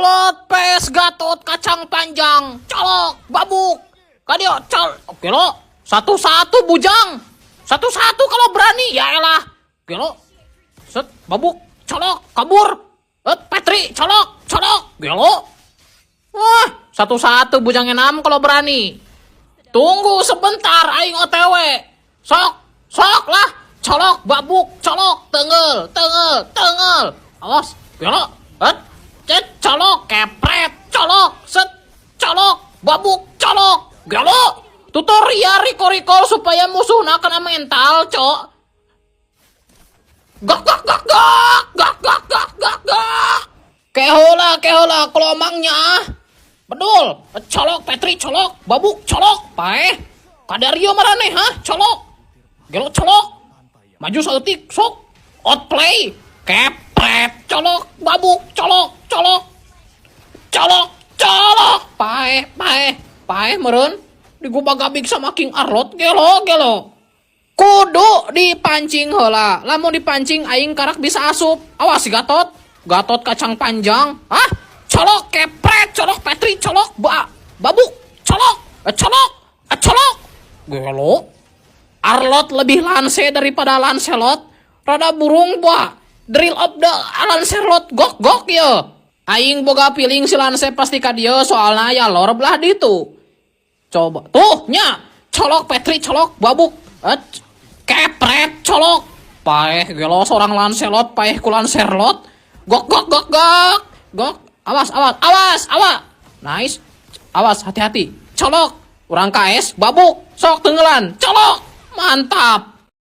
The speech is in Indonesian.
Lancelot PS Gatot kacang panjang. Colok, babuk. Kadio, oke lo. Satu-satu bujang. Satu-satu kalau berani. Ya elah. Oke lo. Set, babuk, colok, kabur. Petri, colok. Gelo. Wah, satu-satu bujang enam kalau berani. Tunggu sebentar, aing OTW. Sok lah. Colok, babuk, colok, tengel. Awas, gelo. Colok, kepret, colok, set, colok, babuk, colok, gelo. Tutorial recall supaya musuh nak kena mental, cok. Gak. Kehola, kelomangnya. Bedul, colok, Petri, colok, babuk, colok, paeh. Kadario marane, colok. Gelo, colok. Maju sautik, sok. Outplay, kepret, colok, babuk, colok. Paeh, meren. Digubagabik sama King Arlot, gelo. Kudu dipancing heula. Lamun dipancing aing karak bisa asup. Awas si Gatot kacang panjang. Colok, kepret, colok, Petri, colok, babuk, colok. Gelo. Arlot lebih lanse daripada Lancelot. Rada burung Drill of the Lancelot gok ya. Aing boga feeling si Lance pasti ka dieu soalna ya lor belah ditu. Coba tuh nya. Colok, Petri, colok, babuk. Kepret, colok. Paeh gelo seorang Lancelot, paeh ku Lancelot. Gok. Awas. Nice. Awas, hati-hati. Colok. Urang KS, babuk. Sok tenggelan. Colok. Mantap.